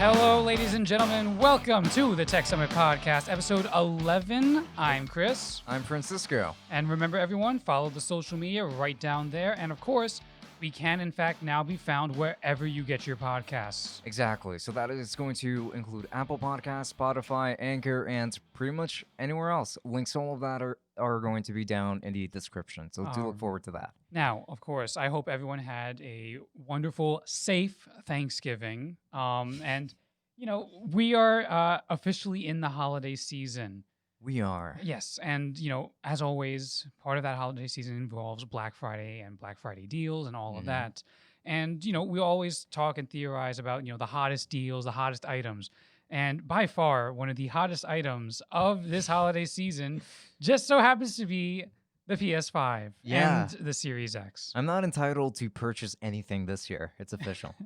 Hello, ladies and gentlemen. Welcome to the Tech Summit Podcast, episode 11. I'm Chris. I'm Francisco. And remember, everyone, follow the social media right down there. And of course, we can, in fact, now be found wherever you get your podcasts. Exactly. So that is going to include Apple Podcasts, Spotify, Anchor, and pretty much anywhere else. Links to all of that are going to be down in the description. So do look forward to that. Now, of course, I hope everyone had a wonderful, safe Thanksgiving. And, you know, we are officially in the holiday season. We are. Yes, and as always, part of that holiday season involves Black Friday and Black Friday deals and all of that. And we always talk and theorize about the hottest deals, the hottest items. And by far, one of the hottest items of this holiday season just so happens to be the PS5 and the Series X. I'm not entitled to purchase anything this year. It's official.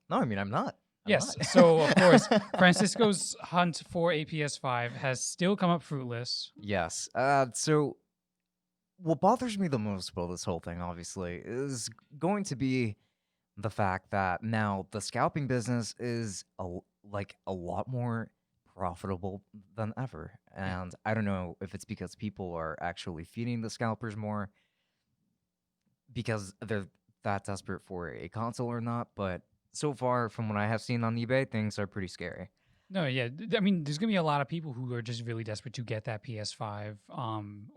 No, I mean, I'm not. Yes. So, of course, Francisco's hunt for a PS5 has still come up fruitless. Yes. So what bothers me the most about this whole thing, obviously, is going to be the fact that now the scalping business is a lot more profitable than ever. And I don't know if it's because people are actually feeding the scalpers more because they're that desperate for a console or not, but so far, from what I have seen on eBay, things are pretty scary. No, yeah. I mean, there's going to be a lot of people who are just really desperate to get that PS5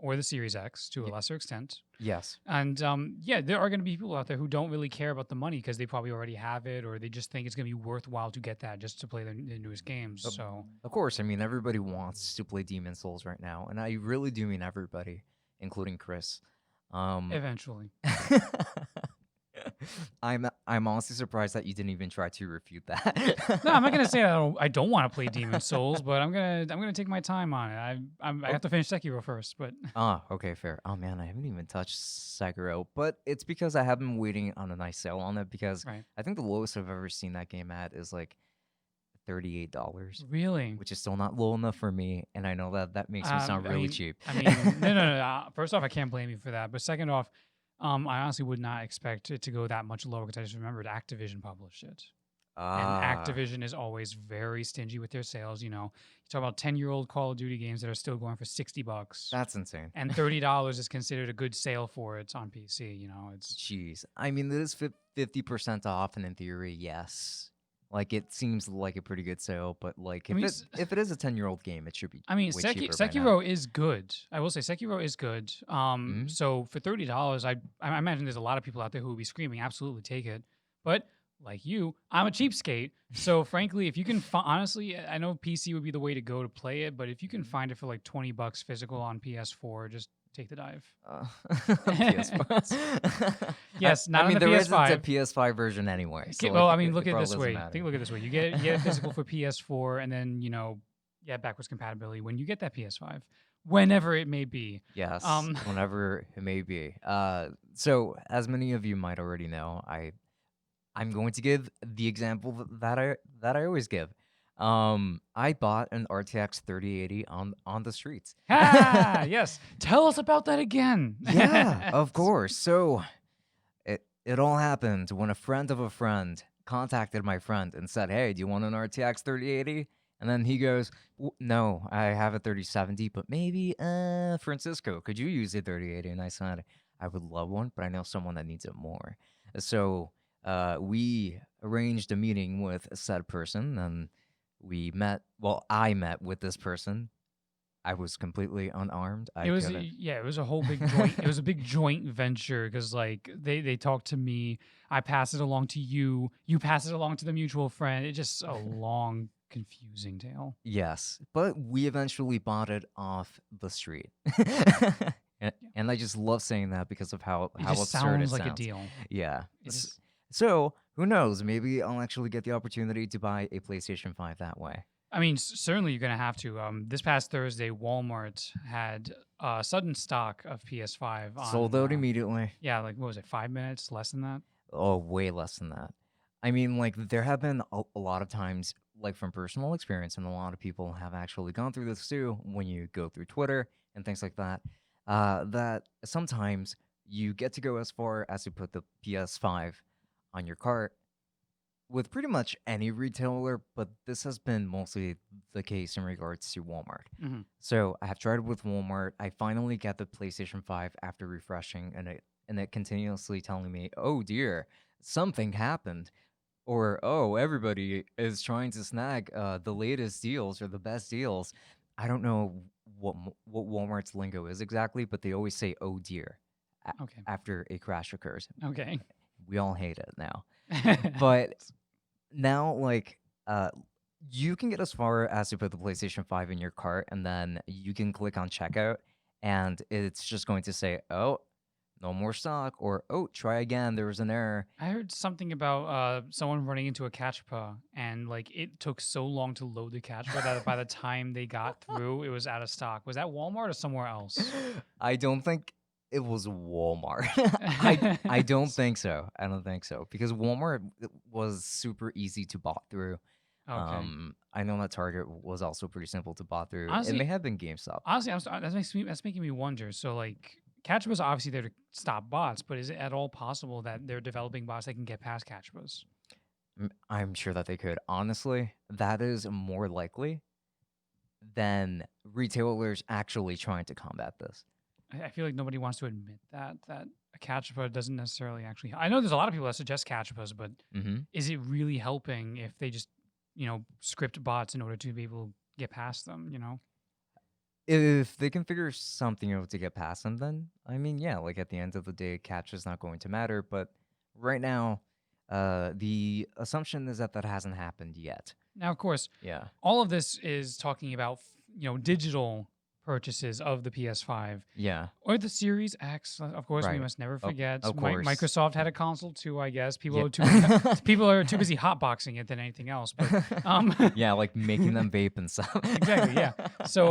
or the Series X to a lesser extent. Yes. And there are going to be people out there who don't really care about the money because they probably already have it, or they just think it's going to be worthwhile to get that just to play their newest games. So, of course, I mean, everybody wants to play Demon Souls right now, and I really do mean everybody, including Chris. Eventually. I'm honestly surprised that you didn't even try to refute that. No, I'm not gonna say I don't want to play Demon Souls, but I'm gonna take my time on it. I have to finish Sekiro first, but okay, fair. Oh man, I haven't even touched Sekiro, but it's because I have been waiting on a nice sale on it because I think the lowest I've ever seen that game at is like $38. Really? Which is still not low enough for me, and I know that makes me sound really cheap. I mean, no. First off, I can't blame you for that, but second off, I honestly would not expect it to go that much lower because I just remembered Activision published it. And Activision is always very stingy with their sales. You talk about 10-year-old Call of Duty games that are still going for $60. That's insane. And $30 is considered a good sale for it on PC. It's jeez. I mean, it is 50% off, and in theory, yes. Like, it seems like a pretty good sale, but like if it is a 10-year-old game, it should be. I mean, Sekiro is good. I will say Sekiro is good. So for $30, I imagine there's a lot of people out there who will be screaming, "Absolutely, take it!" But like you, I'm a cheapskate. So frankly, if you can, honestly, I know PC would be the way to go to play it, but if you can find it for like $20 physical on PS4, just take the dive. PS5. Yes, not I mean, on the there PS5. isn't a PS5 version anyway. So well, I mean, look at it this way. Look at it this way. You get it physical for PS4, and then backwards compatibility when you get that PS5, whenever it may be. Yes, whenever it may be. So as many of you might already know, I'm going to give the example that I always give. I bought an RTX 3080 on the streets. Yes. Tell us about that again. Yeah, of course. So it all happened when a friend of a friend contacted my friend and said, "Hey, do you want an RTX 3080?" And then he goes, "No, I have a 3070, but maybe Francisco, could you use a 3080?" And I said, "I would love one, but I know someone that needs it more." So we arranged a meeting with said person, and I met with this person. I was completely unarmed. It was a whole big joint. It was a big joint venture because like they talked to me, I passed it along to you, you passed it along to the mutual friend. It's just a long, confusing tale. Yes, but we eventually bought it off the street. And I just love saying that because of how absurd sounds it like sounds. a deal. Yeah. So who knows? Maybe I'll actually get the opportunity to buy a PlayStation 5 that way. I mean, certainly you're going to have to. This past Thursday, Walmart had sudden stock of PS5. Sold out immediately. Yeah, like, what was it, 5 minutes? Less than that? Oh, way less than that. I mean, like, there have been a lot of times, like, from personal experience, and a lot of people have actually gone through this too, when you go through Twitter and things like that, that sometimes you get to go as far as to put the PS5 on your cart, with pretty much any retailer, but this has been mostly the case in regards to Walmart. Hmm. So I have tried with Walmart. I finally get the PlayStation 5 after refreshing, and it continuously telling me, "Oh dear, something happened," or "Oh, everybody is trying to snag the latest deals or the best deals." I don't know what Walmart's lingo is exactly, but they always say "Oh dear" Okay. after a crash occurs. Okay. We all hate it now, but now uh you can get as far as to put the PlayStation 5 in your cart, and then you can click on checkout, and it's just going to say, "Oh, no more stock," or "Oh, try again, there was an error." I heard something about someone running into a catchpa and like it took so long to load the catchpa that by the time they got through, it was out of stock. Was that Walmart or somewhere else? I don't think it was Walmart. I don't think so. I don't think so, because Walmart was super easy to bot through. Okay. I know that Target was also pretty simple to bot through. It may Honestly, have been GameStop. that's making me wonder. So like catchpas are obviously there to stop bots, but is it at all possible that they're developing bots that can get past catchpas? I'm sure that they could. Honestly, that is more likely than retailers actually trying to combat this. I feel like nobody wants to admit that a catchpa doesn't necessarily actually. I know there's a lot of people that suggest catchpas, but Hmm. is it really helping if they just script bots in order to be able to get past them? If they can figure something out to get past them, then I mean, yeah, like at the end of the day, catch is not going to matter. But right now, the assumption is that that hasn't happened yet. Now, of course, Yeah. all of this is talking about digital purchases of the PS5 Yeah. or the Series X. Of course, we Right. must never Of, forget. of course. Microsoft had a console too. I guess Yeah. people are too busy hotboxing it than anything else. But Yeah, like making them vape and stuff. exactly, yeah. So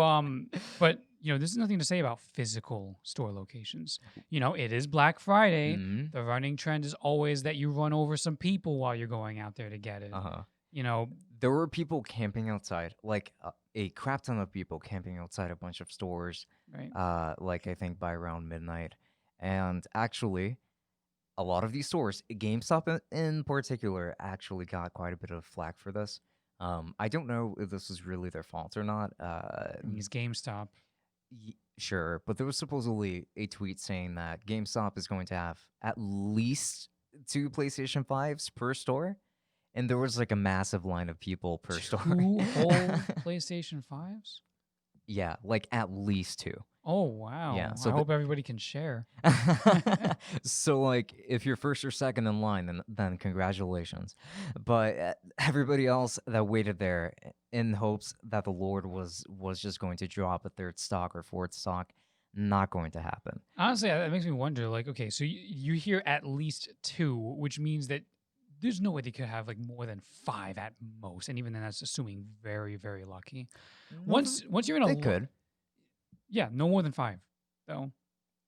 but this is nothing to say about physical store locations. It is Black Friday. Hmm. The running trend is always that you run over some people while you're going out there to get it. Uh-huh. You know, There were people camping outside, like a crap ton of people camping outside a bunch of stores, right? like I think by around midnight. And actually, a lot of these stores, GameStop in particular, actually got quite a bit of flack for this. I don't know if this was really their fault or not. I mean, it's GameStop. Sure, but there was supposedly a tweet saying that GameStop is going to have at least two PlayStation 5s per store, and there was like a massive line of people per store. Two whole PlayStation 5s? Yeah, like at least two. Oh, wow. Yeah, I so hope everybody can share. so like if you're first or second in line, then congratulations. But everybody else that waited there in hopes that the Lord was just going to drop a third stock or fourth stock, not going to happen. Honestly, that makes me wonder, like, okay, so you hear at least two, which means that there's no way they could have like more than five at most. And even then that's assuming very, very lucky. No, Once you're in a they could. yeah, no more than five, though.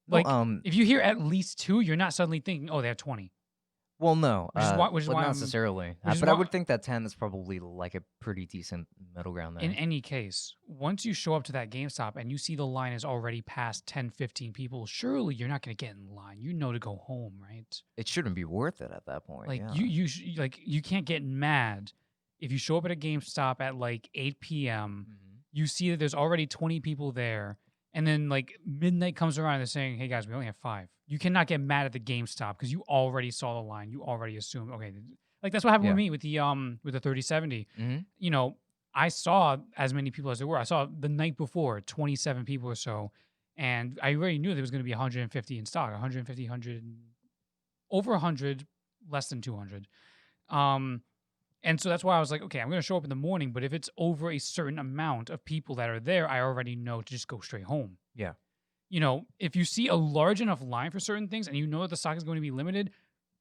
No, Like, if you hear at least two, you're not suddenly thinking, oh, they have 20. well, no, Which is but why not I'm necessarily. which is But I why would think that 10 is probably like a pretty decent middle ground in there. any case, once you show up to that GameStop and you see the line is already past 10, 15 people, surely you're not going to get in line. You know to go home, right? It shouldn't be worth it at that point. Like Yeah. you can't get mad if you show up at a GameStop at like 8 p.m. Mhm. You see that there's already 20 people there, and then like midnight comes around and they're saying, "Hey guys, we only have 5." You cannot get mad at the GameStop because you already saw the line. You already assumed, okay, like that's what happened Yeah. with me with the 3070. Hmm. I saw as many people as there were. I saw the night before 27 people or so, and I already knew there was going to be 150 in stock, 150, 100, over 100, less than 200. And so that's why I was like, okay, I'm going to show up in the morning, but if it's over a certain amount of people that are there, I already know to just go straight home. Yeah. If you see a large enough line for certain things and you know that the stock is going to be limited,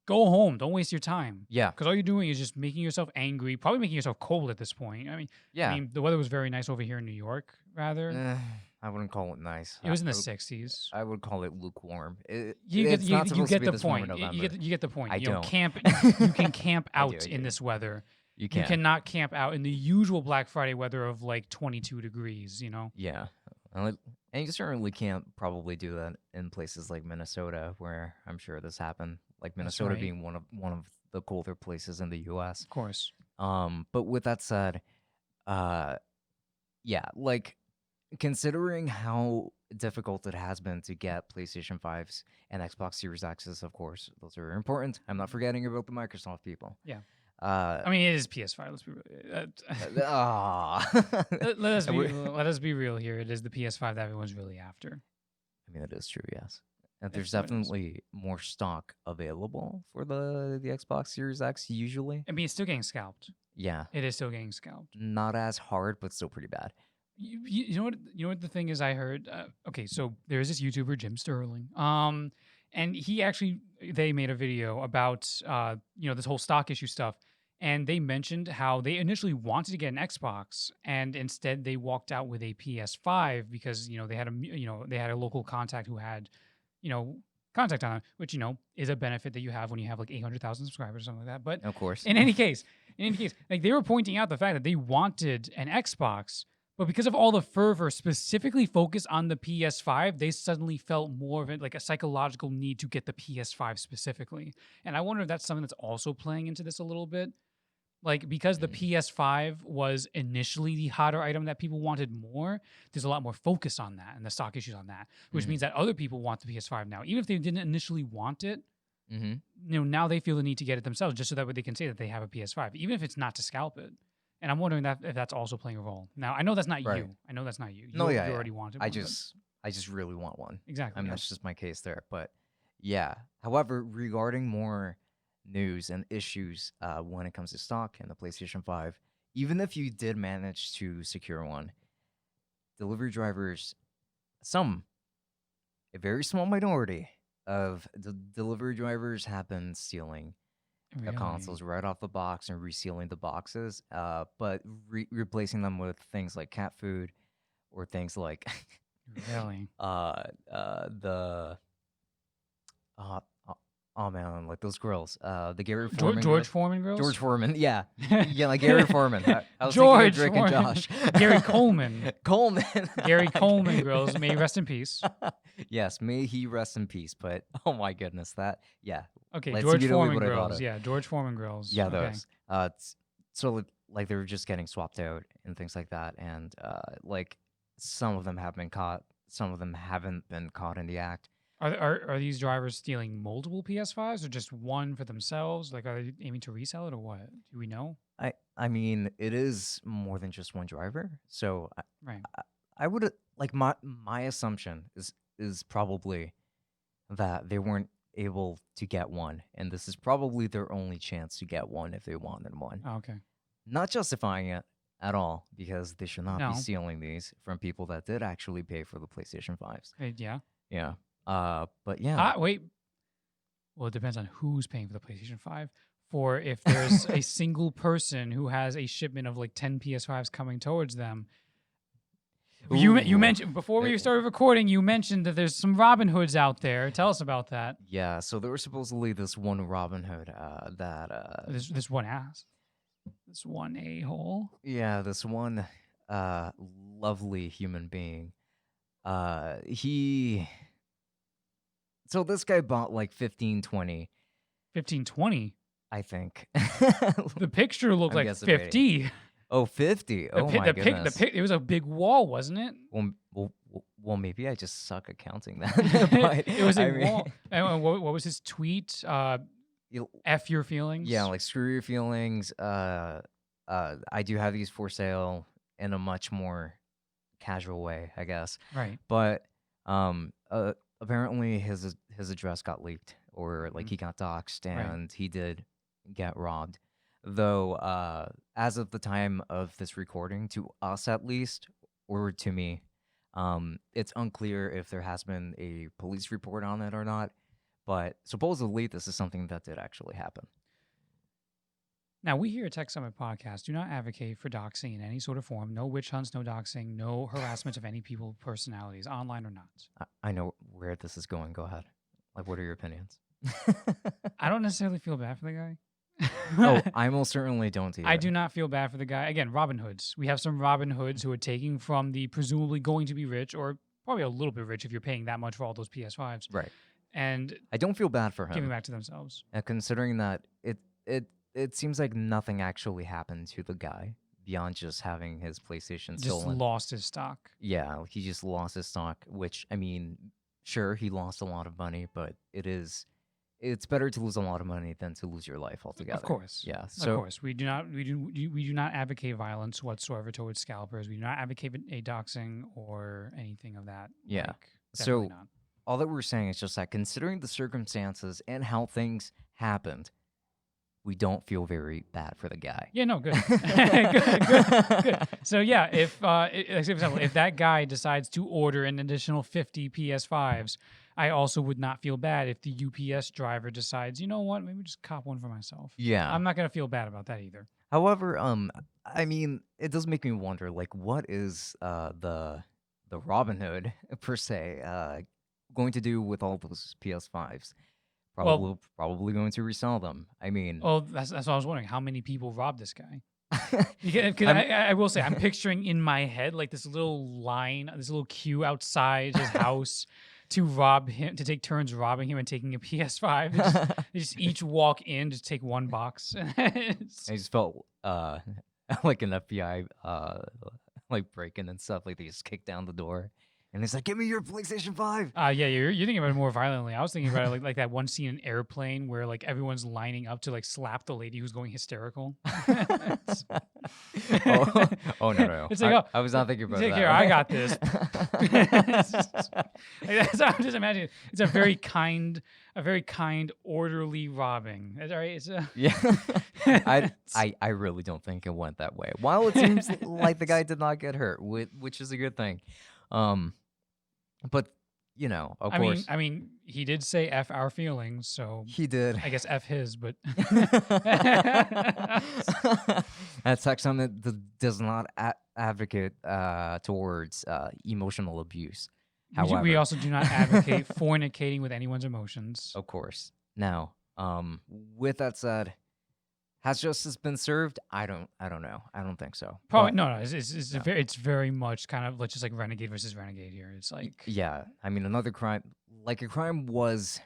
go home. Don't waste your time. Yeah. Because all you're doing is just making yourself angry, probably making yourself cold at this point. Yeah. I mean, the weather was very nice over here in New York, rather. I wouldn't call it nice. It was in the I would- 60s. I would call it lukewarm. You get It's not supposed get to be the this warm in point. You November. get the point. I don't. Camp. You can camp I do, out I in do. this weather. You You can. cannot camp out in the usual Black Friday weather of like 22 degrees. Yeah. And you certainly can't probably do that in places like Minnesota, where I'm sure this happened. Like That's Minnesota right. being one of the colder places in the U.S. Of course. But with that said, uh, yeah, like considering how difficult it has been to get PlayStation 5s and Xbox Series X's, of course, those are important. I'm not forgetting about the Microsoft people. Yeah. Uh, I mean, it is PS5. Let's be real. Let us be we- let us be real here. It is the PS5 that everyone's really after. I mean, it is true, yes. And there's What it is. definitely more stock available for the Xbox Series X usually. I mean, it's still getting scalped. Yeah, It is still getting scalped. not as hard, but still pretty bad. You know what? You know what the thing is? I heard. Okay, so there's this YouTuber Jim Sterling. And he actually they made a video about this whole stock issue stuff, and they mentioned how they initially wanted to get an Xbox, and instead they walked out with a PS5 because they had a local contact who had contact on it, which is a benefit that you have when you have like 800,000 subscribers or something like that. But Of course. in any case, like they were pointing out the fact that they wanted an Xbox, but because of all the fervor specifically focused on the PS5, they suddenly felt more of it like a psychological need to get the PS5 specifically. And I wonder if that's something that's also playing into this a little bit. Like because the PS5 was initially the hotter item that people wanted more, there's a lot more focus on that and the stock issues on that, which means that other people want the PS5 now. Even if they didn't initially want it, now they feel the need to get it themselves just so that way they can say that they have a PS5, even if it's not to scalp it. And I'm wondering if that's also playing a role. Now, I know that's not Right. you. I know that's not you. No, you yeah, already wanted I one, but- just really want one. exactly. I mean, yeah. that's just my case there. But yeah. However, regarding more news and issues when it comes to stock and the PlayStation 5, even if you did manage to secure one, delivery drivers, a very small minority of the delivery drivers have been stealing the Really? consoles right off the box and resealing the boxes, but replacing them with things like cat food or things like Really? the oh man, like those girls, the Gary George, Foreman George girls. Foreman girls? George Foreman, yeah, yeah, like Gary Foreman. I was George thinking of Drake Foreman. and Josh. Gary Coleman. Coleman. Gary Coleman girls. May he rest in peace. Yes, may he rest in peace. But oh my goodness, Okay, That's George immediately Foreman what I thought girls. of. Yeah, George Foreman girls. yeah, Okay. those. So like they were just getting swapped out and things like that, and like some of them have been caught, some of them haven't been caught in the act. Are these drivers stealing multiple PS5s or just one for themselves? Like, are they aiming to resell it or what? Do we know? I mean, it is more than just one driver, so Right. I would like my assumption is probably that they weren't able to get one, and this is probably their only chance to get one if they wanted one. Oh, okay. Not justifying it at all, because they should not No. be stealing these from people that did actually pay for the PlayStation 5s. Yeah. Yeah. But yeah. Wait. Well, it depends on who's paying for the PlayStation 5. For if there's a single person who has a shipment of like 10 PS5s coming towards them. You Ooh. mentioned before we started recording, you mentioned that there's some Robin Hoods out there. Tell us about that. Yeah, so there was supposedly this one Robin Hood that This one ass. This one a-hole. yeah, this one lovely human being. So this guy bought like 1520, 1520. I think. The picture looked I'm like guesstimating. 50. Oh, 50. Oh my goodness. It was a big wall, wasn't it? Well, maybe I just suck at counting that. But, It was a I mean, wall. And what was his tweet? F your feelings. Yeah, like screw your feelings. I do have these for sale in a much more casual way, I guess. Right. But apparently his address got leaked, or like he got doxxed, Right. and he did get robbed. Though as of the time of this recording, to us at least, or to me, it's unclear if there has been a police report on it or not. But supposedly this is something that did actually happen. Now, we here at Tech Summit Podcast do not advocate for doxing in any sort of form. No witch hunts, no doxing, no harassment of any people, personalities, online or not. I know where this is going. Go ahead. Like, what are your opinions? I don't necessarily feel bad for the guy. Oh, I most certainly don't either. I do not feel bad for the guy. Again, Robin Hoods. We have some Robin Hoods who are taking from the presumably going to be rich, or probably a little bit rich if you're paying that much for all those PS5s, Right. and I don't feel bad for giving him. back to themselves. Considering that it seems like nothing actually happened to the guy beyond just having his PlayStation Just stolen. lost his stock. Yeah, he just lost his stock, which I mean, sure, he lost a lot of money, but it's better to lose a lot of money than to lose your life altogether. Of course. Yeah. Of So course. We do not advocate violence whatsoever towards scalpers. We do not advocate a doxing or anything of that. yeah. Like, definitely So not. all that we're saying is just that considering the circumstances and how things happened, we don't feel very bad for the guy. Yeah, no, good. Good. So yeah, if for example, if that guy decides to order an additional 50 PS5s, I also would not feel bad if the UPS driver decides, you know what, maybe just cop one for myself. Yeah. I'm not gonna feel bad about that either. However, I mean, it does make me wonder, like, what is the Robin Hood per se going to do with all those PS5s? Well, Probably going to resell them. I mean, oh, that's what I was wondering. How many people robbed this guy? Because I'm- I will say, I'm picturing in my head like this little line, this little queue outside his house to rob him, to take turns robbing him and taking a PS5. They just each walk in, just take one box. I just felt like an FBI like break-in and stuff. Like they just kick down the door, and it's like, "Give me your PlayStation 5." Yeah, you're thinking about it more violently. I was thinking about it like that one scene in Airplane where like everyone's lining up to like slap the lady who's going hysterical. Oh no! It's like, I was not thinking about take that. care, I got this. That's how I'm just imagining. It's a very kind, orderly robbing. All right, it's Yeah, I really don't think it went that way. While it seems like the guy did not get hurt, which is a good thing, but you know, of course, I mean, he did say "f our feelings," so he did. I guess "f his," but That's like something that does not advocate towards emotional abuse. However, we also do not advocate fornicating with anyone's emotions. of course. Now, with that said, has justice been served? I don't know. I don't think so. Probably But, no. It's very much kind of just like renegade versus renegade here. It's like yeah, I mean, another crime, like a crime was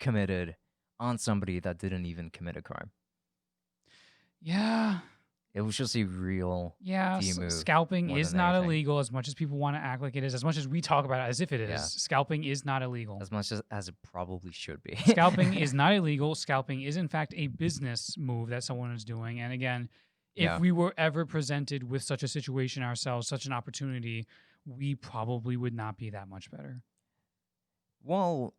committed on somebody that didn't even commit a crime. yeah. It was just a real Yeah, move scalping more is than not anything. illegal as much as people want to act like it is, as much as we talk about it as if it is. Yeah. Scalping is not illegal. as much as it probably should be. Scalping is not illegal. Scalping is, in fact, a business move that someone is doing. And again, if Yeah. we were ever presented with such a situation ourselves, such an opportunity, we probably would not be that much better. Well,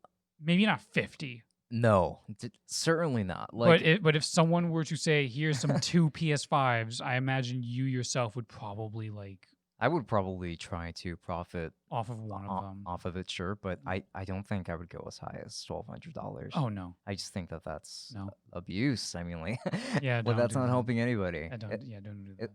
Maybe not 50. no, certainly not. Like, But if someone were to say, here's some 2 PS5s, I imagine you yourself would probably like I would probably try to profit off of one of them. off of it, sure, but I don't think I would go as high as $1,200. Oh, no. I just think that's No. abuse. I mean, like, Yeah, well, don't that's do not that. helping anybody. Don't do that.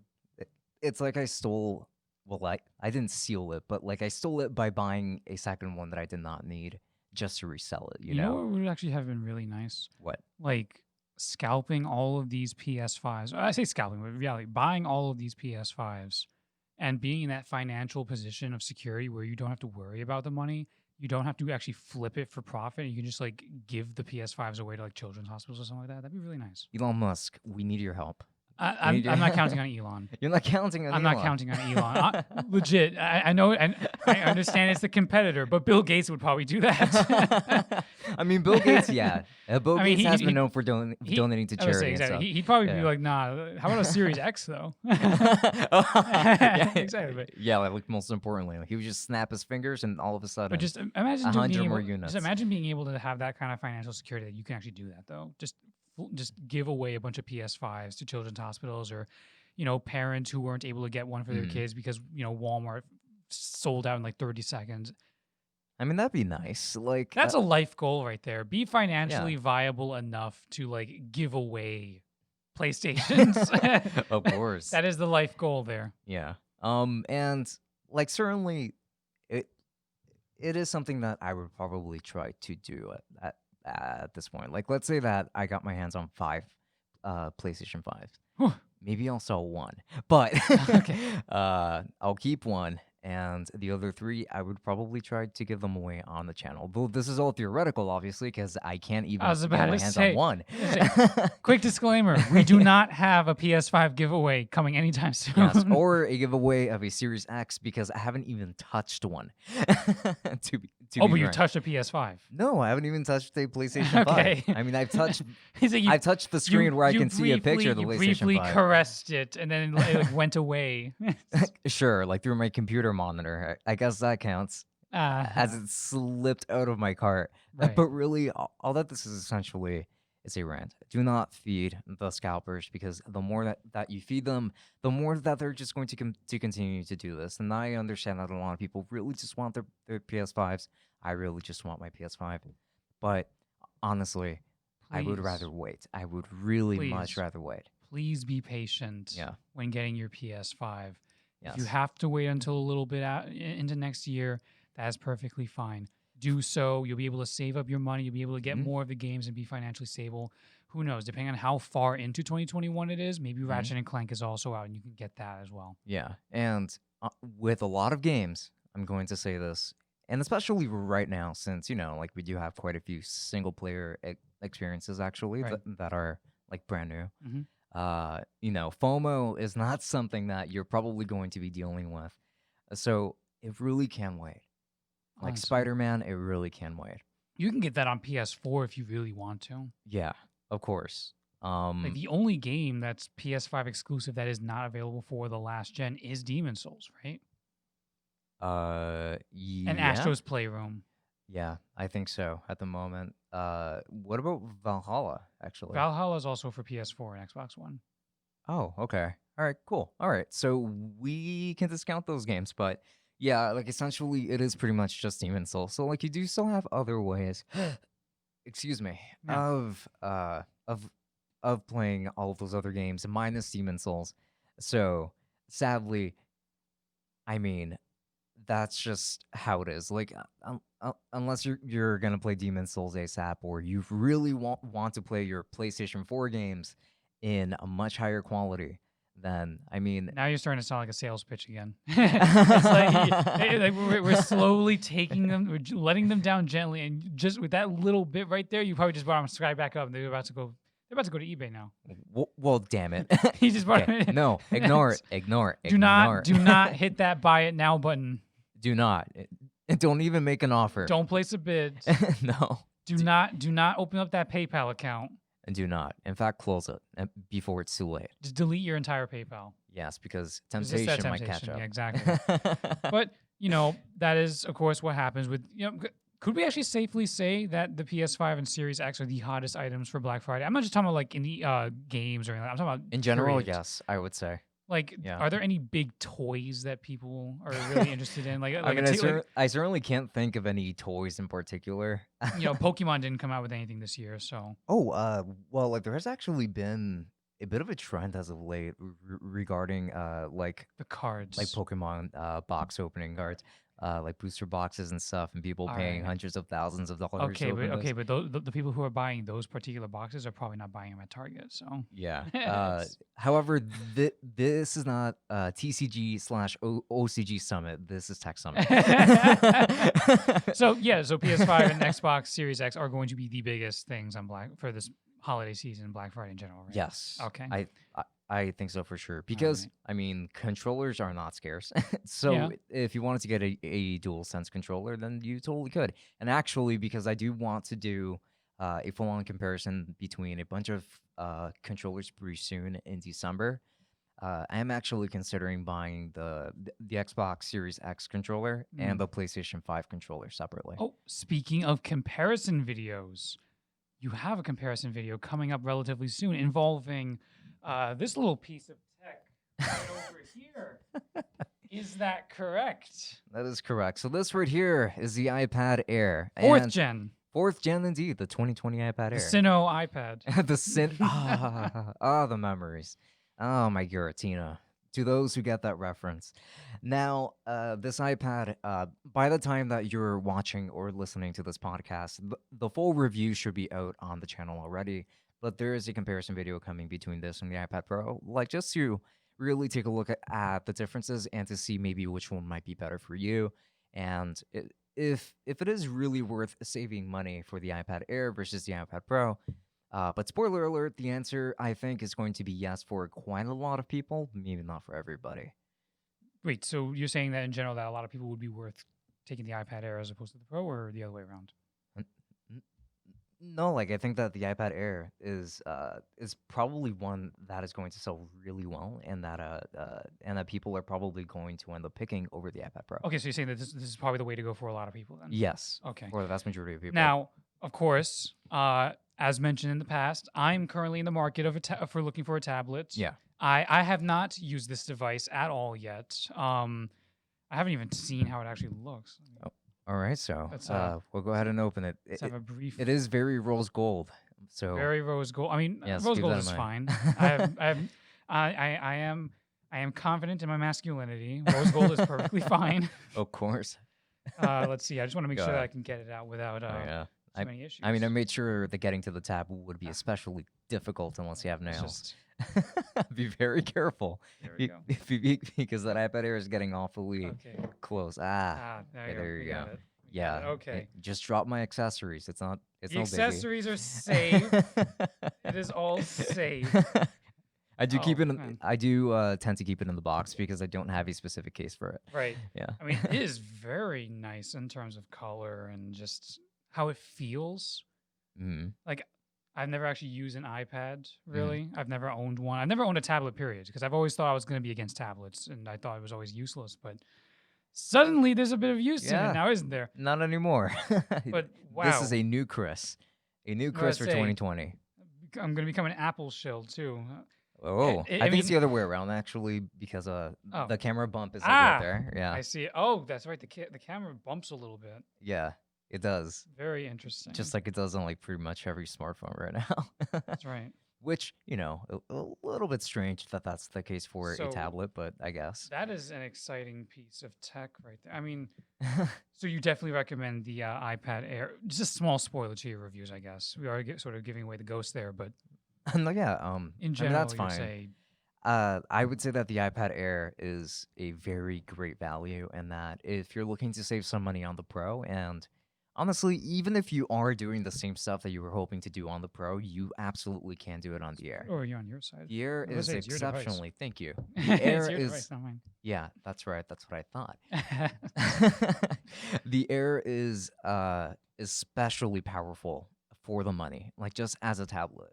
It's like I stole. Well, like I didn't steal it, but like I stole it by buying a second one that I did not need just to resell it. You You know know what would actually have been really nice? what? Like scalping all of these PS5s. I say scalping, but in reality, buying all of these PS5s and being in that financial position of security where you don't have to worry about the money. You don't have to actually flip it for profit. You can just like give the PS5s away to like children's hospitals or something like that. That'd be really nice. Elon Musk, we need your help. I'm not counting on Elon. You're not counting on I'm Elon. not counting on Elon. Legit. I know, and I understand it's the competitor, but Bill Gates would probably do that. I mean, Bill Gates, yeah. Bill I mean, Gates has he- been known for donating to I would charity say and exactly. stuff. He'd probably be Yeah. like, nah, how about a Series X, though? Yeah, Exactly, but- yeah, like most importantly, he would just snap his fingers and all of a sudden, But just imagine 100 being more able, units. Just imagine being able to have that kind of financial security that you can actually do that, though. Just give away a bunch of PS5s to children's hospitals or, parents who weren't able to get one for their Mhm. kids because, Walmart sold out in like 30 seconds. I mean, that'd be nice. Like That's a life goal right there. Be financially viable enough to like give away PlayStations. of course. That is the life goal there. Yeah. And like certainly, it is something that I would probably try to do at this point. Like, let's say that I got my hands on 5 PlayStation 5s. Whew. Maybe I'll sell one, but Okay. I'll keep one, And the other 3, I would probably try to give them away on the channel. Though this is all theoretical, obviously, because I can't I even was get about my to hands on say, one. quick disclaimer: we do not have a PS5 giveaway coming anytime soon. Yes, or a giveaway of a Series X because I haven't even touched one. to be oh, but you frank. touched a PS5. No, I haven't even touched a PlayStation 5. Okay. I mean, I've touched He's like, I've touched the screen where I can see a picture of the you PlayStation briefly 5. caressed it, and then it like, went away. Sure, like through my computer monitor. I guess that counts as it slipped out of my cart. Right. But really, all that this is essentially is a rant. Do not feed the scalpers because the more that you feed them, the more that they're just going to continue to do this. And I understand that a lot of people really just want their PS5s. I really just want my PS5. But honestly, I would Please. rather wait. I would really much Please. rather wait. Please be patient Yeah. when getting your PS5. Yes. If you have to wait until a little bit out into next year, that is perfectly fine. Do so. You'll be able to save up your money. You'll be able to get more of the games and be financially stable. Who knows? Depending on how far into 2021 it is, maybe Ratchet and Clank is also out and you can get that as well. Yeah. And with a lot of games, I'm going to say this, and especially right now, since, like we do have quite a few single player experiences actually Right. that are like brand new. Mhm. FOMO is not something that you're probably going to be dealing with. So it really can wait. Like Honestly. Spider-Man, it really can wait. You can get that on PS4 if you really want to. Yeah, of course. Like the only game that's PS5 exclusive that is not available for the last gen is Demon Souls, right? Yeah. And Astro's Playroom. Yeah, I think so at the moment. What about Valhalla, actually? Valhalla is also for PS4 and Xbox One. Oh, okay. All right, cool. All right, so we can discount those games, but yeah, like essentially it is pretty much just Demon Souls. So like you do still have other ways, excuse me, Yeah. of playing all of those other games minus Demon Souls. So sadly, I mean, that's just how it is. Like, unless you're gonna play Demon Souls ASAP, or you really want to play your PlayStation 4 games in a much higher quality, then I mean, Now you're starting to sound like a sales pitch again. It's like we're slowly taking them, letting them down gently, and just with that little bit right there, you probably just brought them straight back up. And they're about to go. They're about to go to eBay now. well, damn it. He just brought Okay, it. no, ignore it, ignore it. Do not hit that buy it now button. Do not. Don't even make an offer. Don't place a bid. No. Do not open up that PayPal account. And do not. In fact, close it before it's too late. Just delete your entire PayPal. Yes, because It's just that temptation might catch up. Yeah, exactly. But that is, of course, what happens with Could we actually safely say that the PS5 and Series X are the hottest items for Black Friday? I'm not just talking about like in the games or anything. I'm talking about In general, period. yes, I would say. Like, Yeah. are there any big toys that people are really interested in? Like, I mean, I certainly can't think of any toys in particular. Pokemon didn't come out with anything this year, so Oh, well, like there has actually been a bit of a trend as of late regarding like the cards. Pokemon box opening cards, like booster boxes and stuff, and people paying Alright. hundreds of thousands of dollars. Okay, to open this. but the people who are buying those particular boxes are probably not buying them at Target. So Yeah. It's- However, this is not TCG/OCG Summit. This is Tech Summit. so PS5 and Xbox Series X are going to be the biggest things on for this holiday season, Black Friday in general, right? Yes. Okay. I think so for sure because I mean controllers are not scarce. So Yeah. if you wanted to get a DualSense controller, then you totally could. And actually, because I do want to do a full-on comparison between a bunch of controllers pretty soon in December, I am actually considering buying the Xbox Series X controller and the PlayStation 5 controller separately. Oh, speaking of comparison videos, you have a comparison video coming up relatively soon involving this little piece of tech right over here. Is that correct? That is correct. So this right here is the iPad Air. Fourth and gen. Fourth gen indeed, the 2020 iPad The Air. Sino iPad. The memories. Oh my Giratina. To those who get that reference. Now, this iPad, by the time that you're watching or listening to this podcast, the full review should be out on the channel already. But there is a comparison video coming between this and the iPad Pro, like just to really take a look at the differences and to see maybe which one might be better for you. And if it is really worth saving money for the iPad Air versus the iPad Pro, but spoiler alert, the answer I think is going to be yes for quite a lot of people, maybe not for everybody. Wait, so you're saying that in general that a lot of people would be worth taking the iPad Air as opposed to the Pro, or the other way around? N- n- No, like I think that the iPad Air is probably one that is going to sell really well, and that people are probably going to end up picking over the iPad Pro. Okay, so you're saying that this is probably the way to go for a lot of people then? Yes, Okay. for the vast majority of people. Now, of course, as mentioned in the past, I'm currently in the market for looking for a tablet. Yeah. I have not used this device at all yet. I haven't even seen how it actually looks. Oh, all right, so Let's, we'll go ahead and open it. Let's have a brief. It is very rose gold. So Very rose gold. I mean, yes, rose keep gold that in is fine. mind. I am confident in my masculinity. Rose gold is perfectly fine. Of course. Let's see. I just want to make Go sure that I ahead. can get it out without Oh, yeah. too many issues. I mean, I made sure that getting to the tab would be especially difficult unless you have Let's nails. just- Be very careful there we go. because that iPad Air is getting awfully Okay. close. There okay, you go. there We you got go. it. We got Yeah. it. Okay. Just drop my accessories. It's not. It's The no biggie. accessories are safe. It is all safe. I do keep Oh, it. man. I do tend to keep it in the box because I don't have a specific case for it. Right. Yeah. I mean, it is very nice in terms of color and just how it feels. Hmm. Like, I've never actually used an iPad, really. I've never owned one. I've never owned a tablet, period, because I've always thought I was going to be against tablets, and I thought it was always useless. But suddenly, there's a bit of use in Yeah. it now, isn't there? Not anymore. But wow, This is a new Chris. A new Chris for say, 2020. I'm going to become an Apple shill, too. Oh, I I think it's mean- the other way around actually because Oh. the camera bump is like right there. Yeah. I see. Oh, that's right. The camera bumps a little bit. Yeah, it does. Very interesting. Just like it does on like pretty much every smartphone right now. That's right. Which, a little bit strange that that's the case for So- a tablet, but I guess. That is an exciting piece of tech right there. I mean, so you definitely recommend the iPad Air. Just a small spoiler to your reviews, I guess. We are sort of giving away the ghost there, but No, yeah, in I mean, general, that's you fine. say I would say that the iPad Air is a very great value, and that if you're looking to save some money on the Pro, and honestly, even if you are doing the same stuff that you were hoping to do on the Pro, you absolutely can do it on the Air. or you're on your side. The Air I was is gonna say, it's your device. exceptionally. Thank you. It's The Air your is. device, not mine. Yeah, that's right. That's what I thought. The Air is especially powerful for the money, like just as a tablet.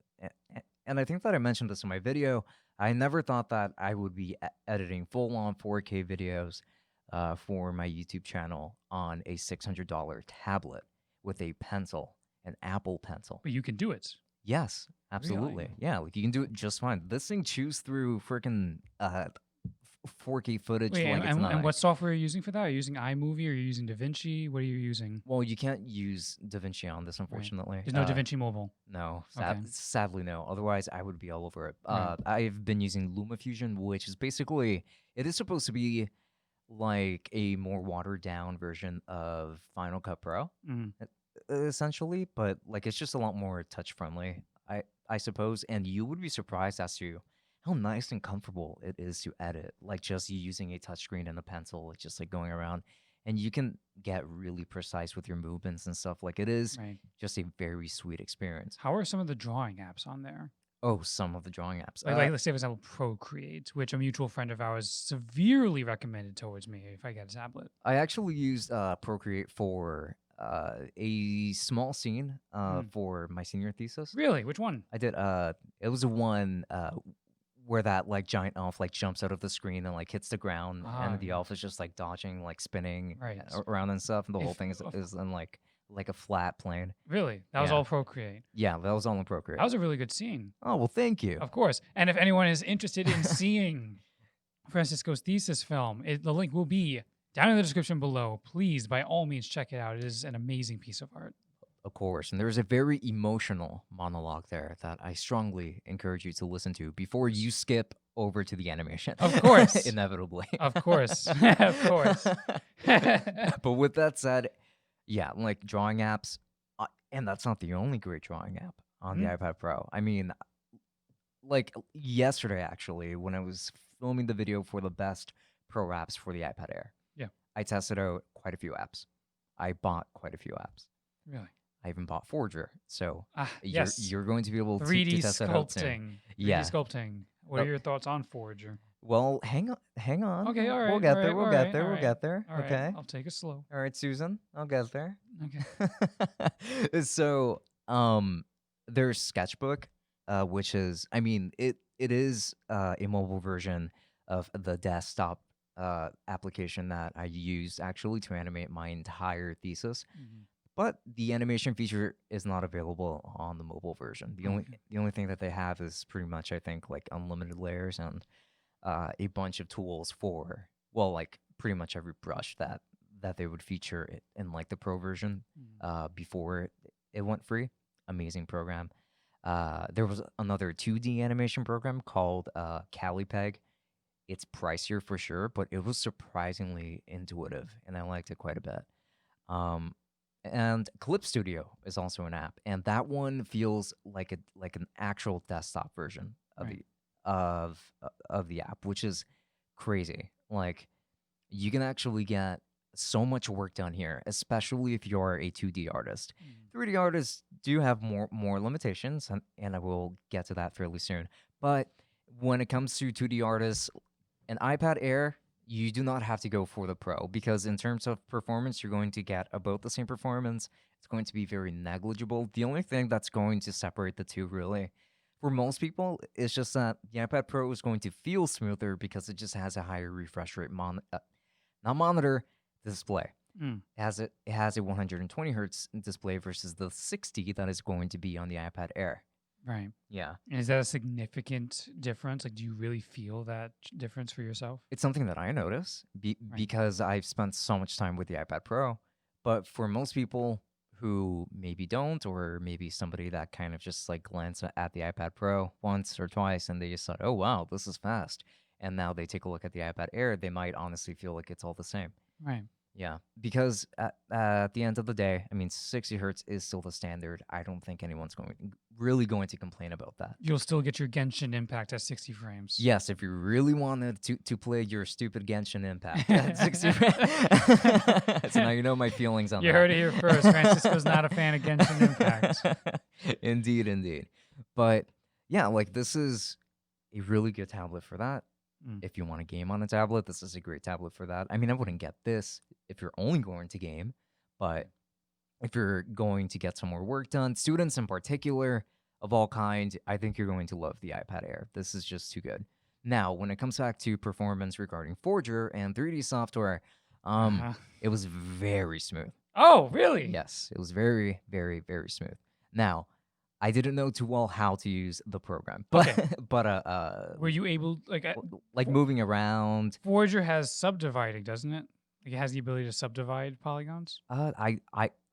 And I think that I mentioned this in my video. I never thought that I would be editing full-on 4K videos for my YouTube channel on a $600 tablet with a pencil, an Apple Pencil. But you can do it. Yes, absolutely. Really? Yeah, like you can do it just fine. This thing chews through freaking 4K footage Wait, like it's and not. what software are you using for that? Are you using iMovie or are you using DaVinci? What are you using? Well, you can't use DaVinci on this, unfortunately. There's no DaVinci Mobile. No, Okay. sadly no. Otherwise, I would be all over it. Right. I've been using LumaFusion, which is basically it is supposed to be like a more watered down version of Final Cut Pro, Mhm. essentially, but like it's just a lot more touch friendly, I suppose. And you would be surprised as to how nice and comfortable it is to edit, like just using a touchscreen and a pencil, like just like going around, and you can get really precise with your movements and stuff. Like it is Right. just a very sweet experience. How are some of the drawing apps on there? Oh, some of the drawing apps. Like let's say, for example, Procreate, which a mutual friend of ours severely recommended towards me if I get a tablet. I actually used Procreate for a small scene for my senior thesis. Really? Which one? I did. It was the one where that like giant elf like jumps out of the screen and like hits the ground, and the yeah. elf is just like dodging, like spinning Right. around and stuff, and the whole If- thing is in like a flat plane. Really? That was Yeah. all Procreate. Yeah, that was all in Procreate. That was a really good scene. Oh well, thank you. Of course. And if anyone is interested in seeing Francisco's thesis film, the link will be down in the description below. Please, by all means, check it out. It is an amazing piece of art. Of course, and there's a very emotional monologue there that I strongly encourage you to listen to before you skip over to the animation. Of course. Inevitably. Of course. Of course. But with that said, yeah, like drawing apps, and that's not the only great drawing app on the iPad Pro. I mean, like yesterday actually, when I was filming the video for the best pro apps for the iPad Air. Yeah. I tested out quite a few apps. I bought quite a few apps. Really? I even bought Forger. So yes. you're going to be able 3D to test that out soon. sculpting. 3D Yeah. sculpting. What are your thoughts on Forger? Well, hang on. Okay, all right. We'll get there. All We'll right, get there. all We'll right, get there. all right. Okay. I'll take it slow. All right, Susan. I'll get there. Okay. So, there's Sketchbook, which is, I mean, it is a mobile version of the desktop application that I used actually to animate my entire thesis. Mhm. But the animation feature is not available on the mobile version. The only thing that they have is pretty much, I think, like unlimited layers and a bunch of tools for, well, like pretty much every brush that they would feature in like the pro version before it went free. Amazing program. There was another 2D animation program called Calipeg. It's pricier for sure, but it was surprisingly intuitive, and I liked it quite a bit. And Clip Studio is also an app, and that one feels like an actual desktop version of Right. the app, which is crazy. Like you can actually get so much work done here, especially if you're a 2D artist. 3D artists do have more limitations, and I will get to that fairly soon. But when it comes to 2D artists, an iPad Air, you do not have to go for the Pro because in terms of performance, you're going to get about the same performance. It's going to be very negligible. The only thing that's going to separate the two, really, for most people, is just that the iPad Pro is going to feel smoother because it just has a higher refresh rate not monitor, display. Mm. It has a 120 hertz display versus the 60 that is going to be on the iPad Air. Right. Yeah. And is that a significant difference? Like, do you really feel that difference for yourself? It's something that I notice because I've spent so much time with the iPad Pro. But for most people who maybe don't, or maybe somebody that kind of just like glanced at the iPad Pro once or twice and they just thought, oh, wow, this is fast. And now they take a look at the iPad Air, they might honestly feel like it's all the same. Right. Yeah, because at the end of the day, I mean, 60 hertz is still the standard. I don't think anyone's really going to complain about that. You'll still get your Genshin Impact at 60 frames. Yes, if you really wanted to play your stupid Genshin Impact at 60 frames. So now you know my feelings on that. You heard it here first. Francisco's not a fan of Genshin Impact. Indeed. But yeah, like this is a really good tablet for that. If you want to game on a tablet, this is a great tablet for that. I mean, I wouldn't get this if you're only going to game, but if you're going to get some more work done, students in particular of all kinds, I think you're going to love the iPad Air. This is just too good. Now, when it comes back to performance regarding Forger and 3D software, it was very smooth. Oh, really? Yes, it was very, very, very smooth. Now, I didn't know too well how to use the program, but Okay. Were you able like moving around? Forger has subdividing, doesn't it? Like it has the ability to subdivide polygons. I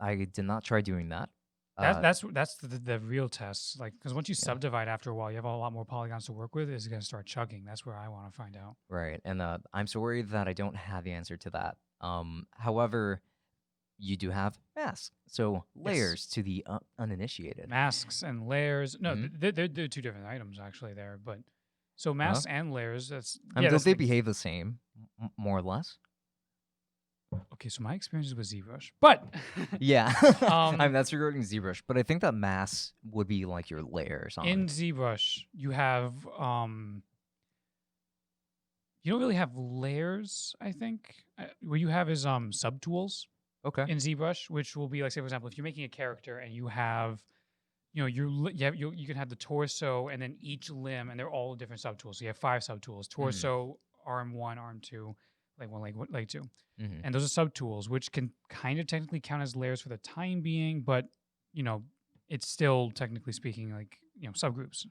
did not try doing that. That's the real test. Like because once you subdivide after a while, you have a lot more polygons to work with. It's gonna start chugging. That's where I want to find out. Right, and I'm sorry that I don't have the answer to that. However, you do have masks, so layers to the uninitiated. Masks and layers. No, they're two different items actually there. But so masks and layers. That's don't they behave the same, more or less? Okay, so my experience is with ZBrush, but yeah, I mean that's regarding ZBrush, but I think that masks would be like your layers. In ZBrush, you have you don't really have layers. I think what you have is subtools. Okay. In ZBrush, which will be like, say, for example, if you're making a character and you have, you can have the torso and then each limb, and they're all different subtools. So you have 5 subtools: torso, arm 1, arm 2, leg 1, leg 2, and those are subtools, which can kind of technically count as layers for the time being, but it's still technically speaking like subgroups.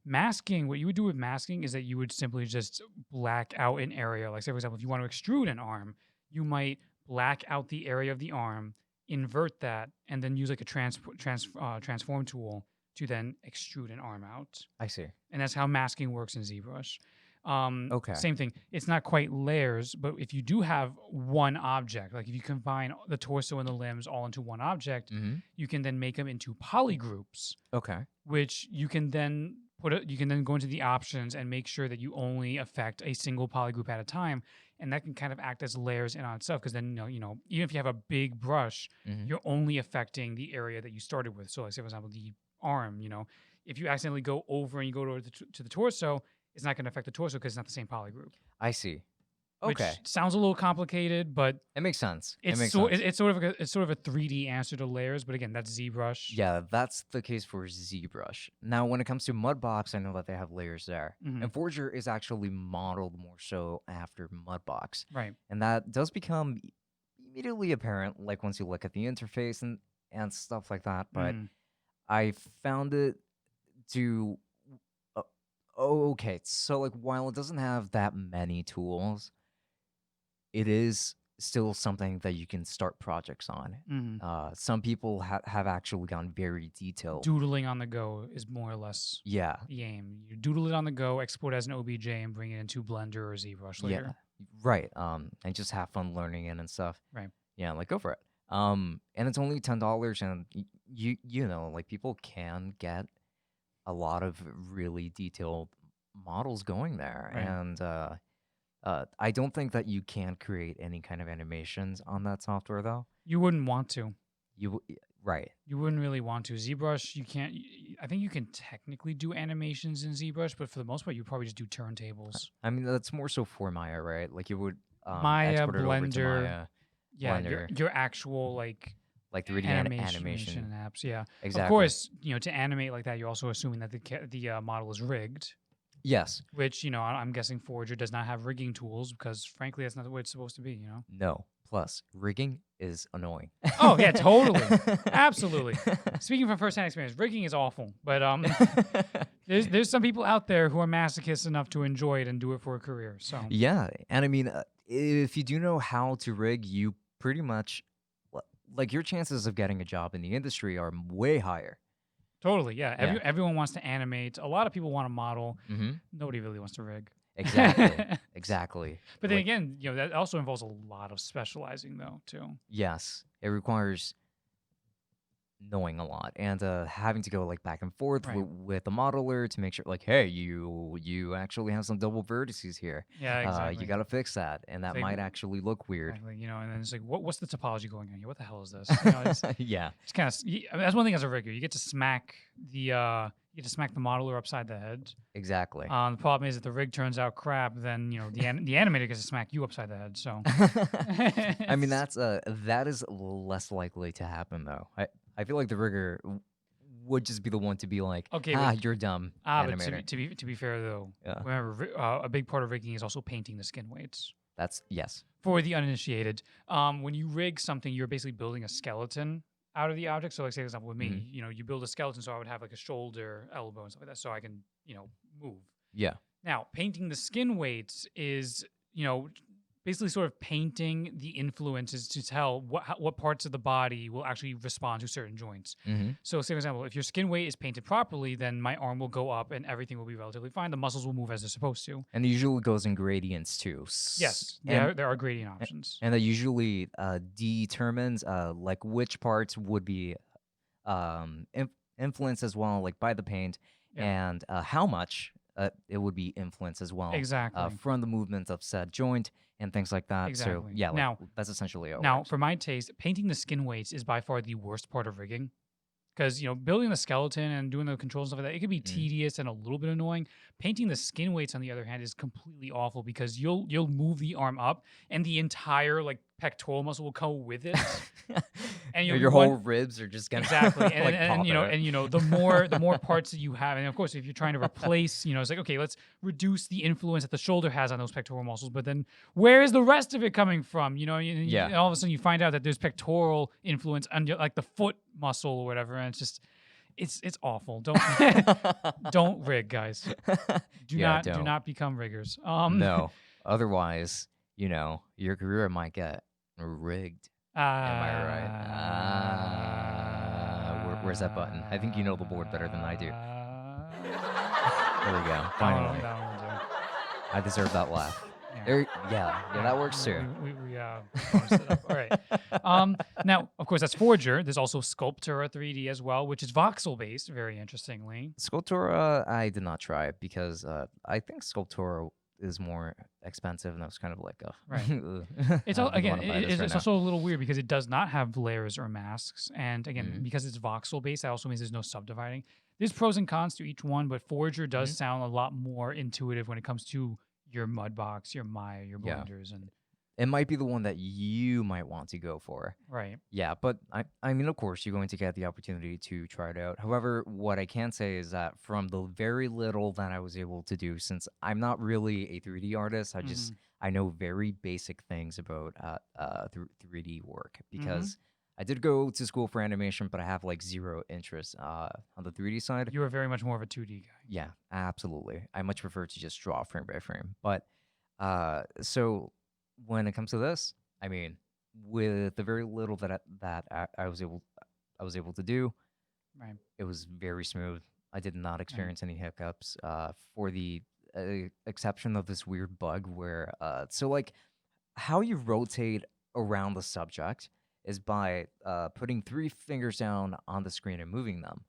Masking, what you would do with masking is that you would simply just black out an area. Like, say, for example, if you want to extrude an arm, you might black out the area of the arm, invert that, and then use like a transform tool to then extrude an arm out. I see. And that's how masking works in ZBrush. Okay. Same thing. It's not quite layers, but if you do have one object, like if you combine the torso and the limbs all into one object, you can then make them into polygroups. Okay. Which you can then you can then go into the options and make sure that you only affect a single poly group at a time, and that can kind of act as layers in on itself. Because then even if you have a big brush, Hmm. you're only affecting the area that you started with. So, like say for example, the arm. If you accidentally go over and you go to the torso, it's not going to affect the torso because it's not the same poly group. I see. Which Okay, sounds a little complicated, but it makes sense. It it's makes sort sense. it's sort of it's sort of a 3D answer to layers. But again, that's ZBrush. Yeah, that's the case for ZBrush. Now, when it comes to Mudbox, I know that they have layers there. Mhm. And Forger is actually modeled more so after Mudbox. Right. And that does become immediately apparent, like once you look at the interface and stuff like that. But Mhm. I found it to. Okay, so like while it doesn't have that many tools, it is still something that you can start projects on. Mhm. Some people have actually gone very detailed. Doodling on the go is more or less Yeah, the aim. You doodle it on the go, export as an OBJ, and bring it into Blender or ZBrush yeah, later. right. And just have fun learning it and stuff. Right. Yeah, like go for it. And it's only $10, and you know, like people can get a lot of really detailed models going there, Right. and I don't think that you can create any kind of animations on that software though. You wouldn't want to. Right. You wouldn't really want to. ZBrush, you can't. I think you can technically do animations in ZBrush, but for the most part, you probably just do turntables. I mean, that's more so for Maya, right? Like you would Maya, export it over to Blender, Maya, yeah, Blender, your actual like 3D animation apps. Yeah, Exactly. of course. To animate like that, you're also assuming that the model is rigged. Yes. Which I'm guessing Forger does not have rigging tools because frankly, that's not the way it's supposed to be. No. Plus, rigging is annoying. Oh yeah, totally, absolutely. Speaking from firsthand experience, rigging is awful. But there's some people out there who are masochists enough to enjoy it and do it for a career. So Yeah, and I mean, if you do know how to rig, you pretty much like your chances of getting a job in the industry are way higher. totally, yeah. Yeah. Everyone wants to animate. A lot of people want to model. Mm-hmm. Nobody really wants to rig. Exactly. Exactly. But then Like, again, that also involves a lot of specializing though too. yes, it requires knowing a lot and having to go like back and forth Right. with the modeler to make sure like, hey, you actually have some double vertices here. Yeah, exactly. You got to fix that, and that like, might actually look weird. Exactly, and then it's like, what's the topology going on here? What the hell is this? Yeah. It's kind of that's one thing as a rigger. You get to smack the modeler upside the head. Exactly. The problem is if the rig turns out crap, then the animator gets to smack you upside the head. So I mean, that is less likely to happen though. I feel like the rigger would just be the one to be like, okay, you're dumb, but animator. to be fair though, Yeah. remember a big part of rigging is also painting the skin weights. That's yes. For the uninitiated, when you rig something, you're basically building a skeleton out of the object. So, like, say, for example, with me, you build a skeleton, so I would have like a shoulder, elbow, and stuff like that, so I can, move. Yeah. Now, painting the skin weights is, basically sort of painting the influences to tell what parts of the body will actually respond to certain joints. Mm-hmm. So, say, for example, if your skin weight is painted properly, then my arm will go up and everything will be relatively fine. The muscles will move as they're supposed to. And it usually goes in gradients too. Yes, And there are gradient options. that usually determines like which parts would be influenced as well, like by the paint, and how much it would be influenced as well. Exactly. From the movement of said joint and things like that. Exactly. So yeah, like, Now- that's essentially it. Now, for my taste, painting the skin weights is by far the worst part of rigging. Because, building the skeleton and doing the controls and stuff like that, it could be tedious and a little bit annoying. Painting the skin weights, on the other hand, is completely awful because you'll move the arm up and the entire like pectoral muscle will go with it. And your whole ribs are just gonna exactly, and, like and, pop out. the more parts that you have, and of course, if you're trying to replace, it's like, okay, let's reduce the influence that the shoulder has on those pectoral muscles, but then where is the rest of it coming from? And all of a sudden you find out that there's pectoral influence on like the foot muscle or whatever, and it's just, it's awful. Don't don't rig, guys. Do not become riggers. No, otherwise, your career might get rigged. Am I right? Where's that button? I think you know the board better than I do. There we go. Finally. That one will do. I deserve that laugh. Yeah. Yeah, that works too. We bonused it up. All right. Now, of course, that's Forger. There's also Sculptor 3D as well, which is voxel based. Very interestingly. Sculptor, I did not try it because I think Sculptor is more expensive, and that was kind of like a. Right. It's all, I don't again. want to buy this right It's now. also a little weird because it does not have layers or masks, and again, Mhm. because it's voxel based, that also means there's no subdividing. There's pros and cons to each one, but Forger does Mhm. sound a lot more intuitive when it comes to your Mudbox, your Maya, your Yeah. blenders, and It might be the one that you might want to go for. right. Yeah, but I mean, of course, you're going to get the opportunity to try it out. However, what I can say is that from the very little that I was able to do, since I'm not really a 3D artist, Mm-hmm. I know very basic things about 3D work Mm-hmm. because I did go to school for animation, but I have like zero interest on the 3D side. You are very much more of a 2D guy. Yeah, absolutely. I much prefer to just draw frame by frame. But so when it comes to this, I mean, with the very little I was able to do, Right. it was very smooth. I did not Right. experience any hiccups. For the exception of this weird bug where so like how you rotate around the subject is by putting 3 fingers down on the screen and moving them.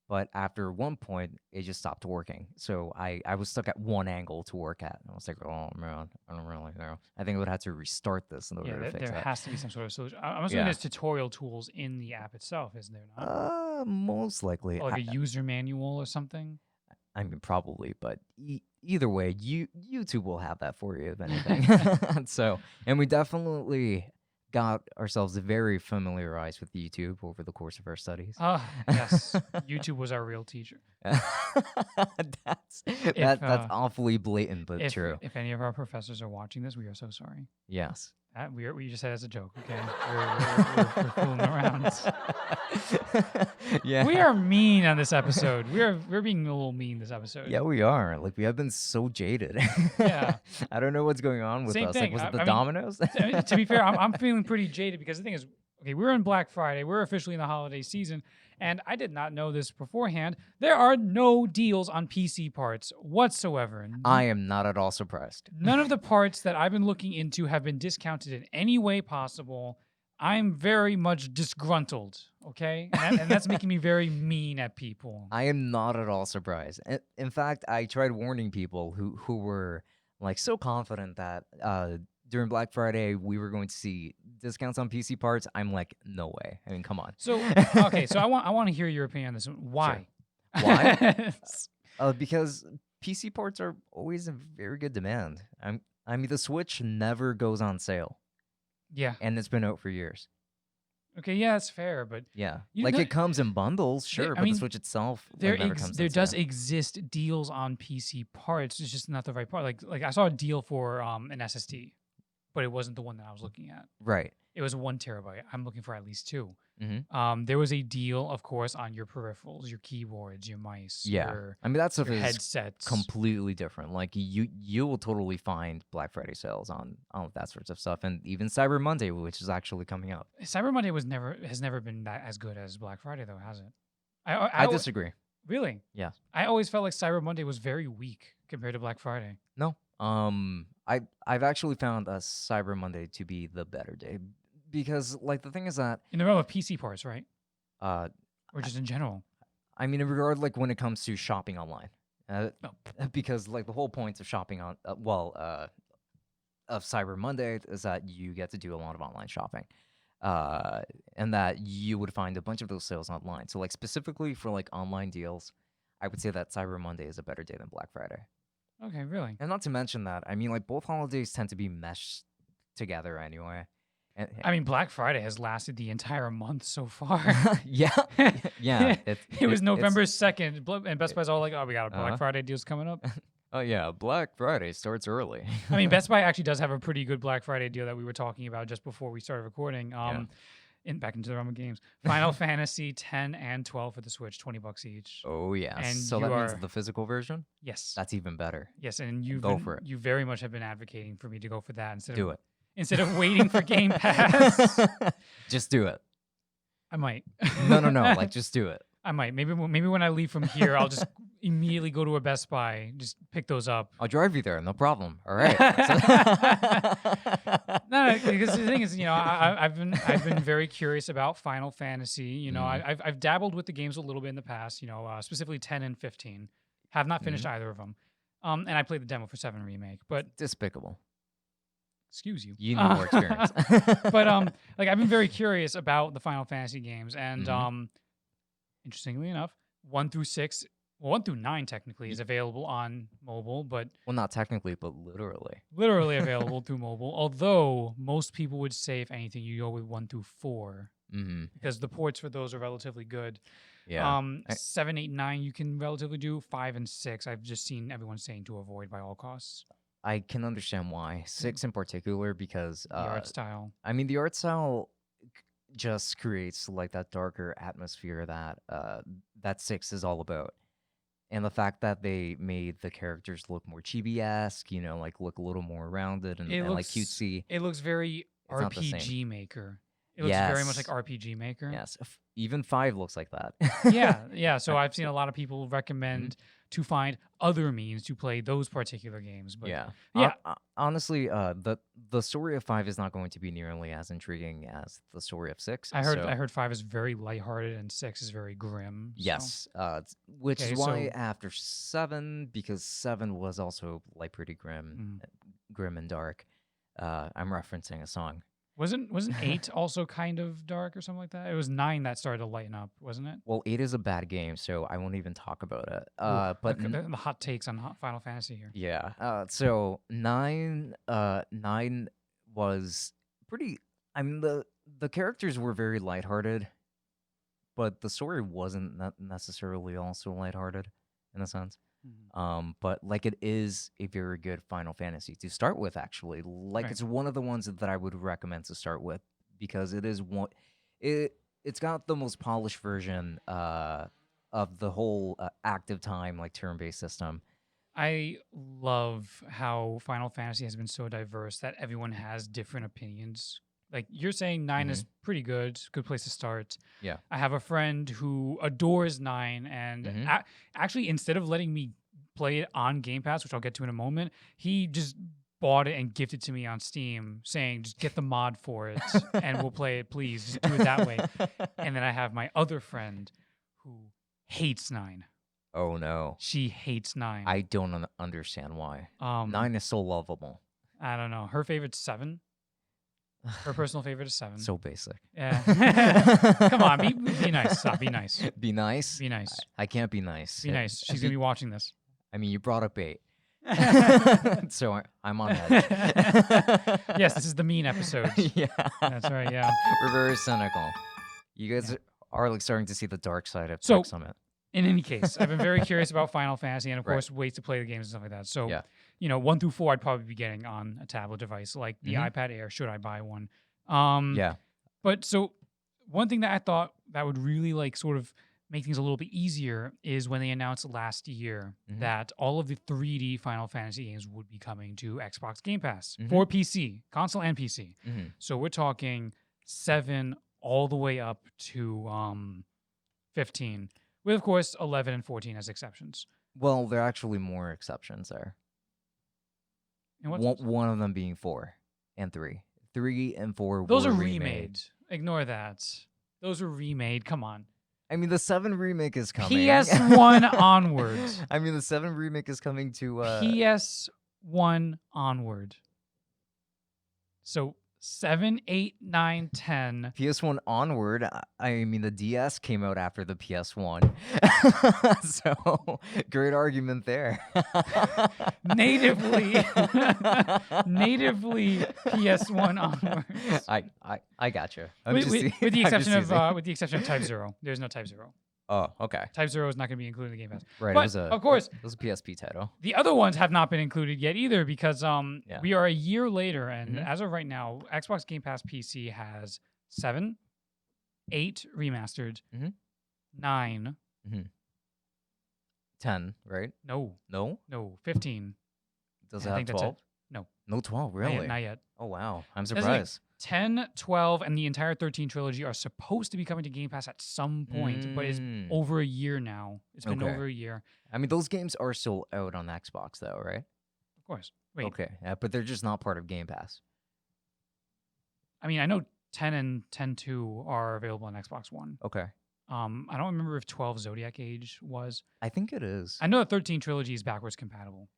But after one point, it just stopped working. So I was stuck at one angle to work at. And I was like, oh man, I don't really know. I think I would have to restart this in order Yeah, to fix there that. has to be some sort of solution. I'm assuming Yeah. there's tutorial tools in the app itself, isn't there not? Most likely. Or like a user manual or something? I mean, probably, but either way, YouTube will have that for you if anything. So, and we definitely got ourselves very familiarized with YouTube over the course of our studies. Yes. YouTube was our real teacher. That's awfully blatant, but true. If any of our professors are watching this, we are so sorry. Yes. We just said as a joke, okay? We're fooling around. Yeah. We are mean on this episode. We're being a little mean this episode. Yeah, we are. Like, we have been so jaded. Yeah. I don't know what's going on with Same us. thing. Like, was it the I mean, dominoes? to be fair, I'm feeling pretty jaded because the thing is, okay, we're in Black Friday. We're officially in the holiday season. And I did not know this beforehand. There are no deals on PC parts whatsoever. I am not at all surprised. None of the parts that I've been looking into have been discounted in any way possible. I'm very much disgruntled, okay? And that's making me very mean at people. I am not at all surprised. In fact, I tried warning people who were like so confident that during Black Friday we were going to see discounts on PC parts. I'm like, no way. I mean, come on. So okay, so I want to hear your opinion on this one. Why? Sure. Why? Because PC parts are always in very good demand. I mean, the Switch never goes on sale, Yeah. and it's been out for years. Okay, yeah, that's fair, but Yeah, You like know- it comes in bundles, sure, I but mean, the Switch itself there never comes. there in does sale. exist deals on PC parts. It's just not the right part. Like I saw a deal for an SSD, but it wasn't the one that I was looking at. Right. It was 1 terabyte. I'm looking for at least 2. Mm-hmm. There was a deal, of course, on your peripherals, your keyboards, your mice, Yeah, your, I mean that stuff your is headsets. completely different. Like you will totally find Black Friday sales on that sorts of stuff, and even Cyber Monday, which is actually coming up. Cyber Monday has never been that as good as Black Friday, though, has it? I disagree. Really? Yeah. I always felt like Cyber Monday was very weak compared to Black Friday. No. I've actually found a Cyber Monday to be the better day because, like, the thing is that In the realm of PC parts, right? uh, Or just in general? I mean, in regard like when it comes to shopping online, Oh. because like the whole point of shopping on of Cyber Monday is that you get to do a lot of online shopping, and that you would find a bunch of those sales online. So like specifically for like online deals, I would say that Cyber Monday is a better day than Black Friday. Okay, really? And not to mention that, I mean, like both holidays tend to be meshed together anyway. And I mean, Black Friday has lasted the entire month so far. yeah, yeah. It was November 2nd, and Best Buy's all like, oh, we got a Black Uh-huh. Friday deals coming up. Oh yeah, Black Friday starts early. I mean, Best Buy actually does have a pretty good Black Friday deal that we were talking about just before we started recording. Yeah. Back into the realm of games, Final Fantasy 10 and 12 for the Switch, $20 each. Oh yeah. And So you that means are- the physical version. Yes, That's even better. yes, and Go for it. you very much have been advocating for me to go for that Do it. instead of waiting for Game Pass. Just do it. I might. No. Like just do it. I might. Maybe when I leave from here, I'll just immediately go to a Best Buy, just pick those up. I'll drive you there, no problem. All right. No, because the thing is, I've been very curious about Final Fantasy. I've dabbled with the games a little bit in the past. Specifically 10 and 15. Have not finished either of them. And I played the demo for 7 Remake, but Despicable. excuse you. You need more experience. But I've been very curious about the Final Fantasy games, and interestingly enough, 1 through 6, well, 1 through 9 technically is available on mobile, but Well, not technically, but literally. literally available through mobile. Although most people would say, if anything, you go with 1 through 4 Mm-hmm. because the ports for those are relatively good. Yeah. 7, 8, 9 you can relatively do. 5 and 6 I've just seen everyone saying to avoid by all costs. I can understand why. 6 in particular, because The art style. I mean, the art style just creates like that darker atmosphere that that 6 is all about. And the fact that they made the characters look more chibi-esque, like look a little more rounded and like cutesy. It looks very It's not the same. RPG Maker. It looks very much like Yes. RPG Maker. Yes. Even 5 looks like that. Yeah. So I've seen a lot of people recommend to find other means to play those particular games. But Yeah. yeah. Honestly, the story of 5 is not going to be nearly as intriguing as the story of 6. I so- heard 5 is very lighthearted and 6 is very grim. so- Yes, which Okay, is why so- after 7, because 7 was also like pretty grim and dark. I'm referencing a song. Wasn't 8 also kind of dark or something like that? It was 9 that started to lighten up, wasn't it? Well, 8 is a bad game, so I won't even talk about it. Ooh, But the hot takes on Final Fantasy here. yeah, so 9 was pretty. I mean, the characters were very lighthearted, but the story wasn't necessarily also lighthearted in a sense. But like it is a very good Final Fantasy to start with, actually. Like Right. it's one of the ones that I would recommend to start with because it is one. It's got the most polished version of the whole active time like turn-based system. I love how Final Fantasy has been so diverse that everyone has different opinions. Like you're saying 9 is pretty good place to start. Yeah. I have a friend who adores 9 and actually instead of letting me play it on Game Pass, which I'll get to in a moment, he just bought it and gifted to me on Steam saying just get the mod for it and we'll play it, please. Just do it that way. And then I have my other friend who hates 9. Oh no, She hates 9. I don't understand why. 9 is so lovable. I don't know. Her favorite's 7. Her personal favorite is 7. So basic. Yeah. Come on, be nice. Stop. Be nice. Be nice. Be nice. I can't be nice. Be nice. She's gonna be watching this. I mean, you brought up 8. So I'm on edge. Yes, this is the mean episode. Yeah. That's right. Yeah. We're very cynical. You guys are like starting to see the dark side of So- Tech Summit. In any case, I've been very curious about Final Fantasy and, of Right. course, ways to play the games and stuff like that. So, Yeah. 1 through 4, I'd probably be getting on a tablet device like the iPad Air, should I buy one. Yeah. But so one thing that I thought that would really like sort of make things a little bit easier is when they announced last year that all of the 3D Final Fantasy games would be coming to Xbox Game Pass for PC, console and PC. So we're talking 7 all the way up to 15, with of course 11 and 14 as exceptions. Well, there are actually more exceptions there. And One of them being 4 and 3. 3 and 4 those were are remade. Ignore that. Those were remade. Come on. I mean, the 7 remake is coming. PS1 onwards. I mean, the 7 remake is coming to PS1 onward. So 7, 8, 9, 10. PS1 onward. I mean, the DS came out after the PS1. So, great argument there. Natively PS1 onwards. I gotcha. With the exception of Type 0. There's no Type 0. Oh, okay. Type 0 is not going to be included in the Game Pass. Right. But, of course, it was a PSP title. the other ones have not been included yet either because we are a year later, and as of right now, Xbox Game Pass PC has 7, 8 remastered, 9. 10, right? No, 15. no, 15. Does it I have think that's 12? No. No 12, Not yet. really? Not yet. Oh wow, I'm There's like surprised. 10, 12, and the entire 13 trilogy are supposed to be coming to Game Pass at some point, but it's Mm, over a year now. It's been okay. over a year. I mean, those games are still out on Xbox, though, right? Of course. Wait. Okay, but they're just not part of Game Pass. I mean, I know 10 and 10-2 are available on Xbox One. Okay, I don't remember if 12 Zodiac Age was. I think it is. I know the 13 trilogy is backwards compatible.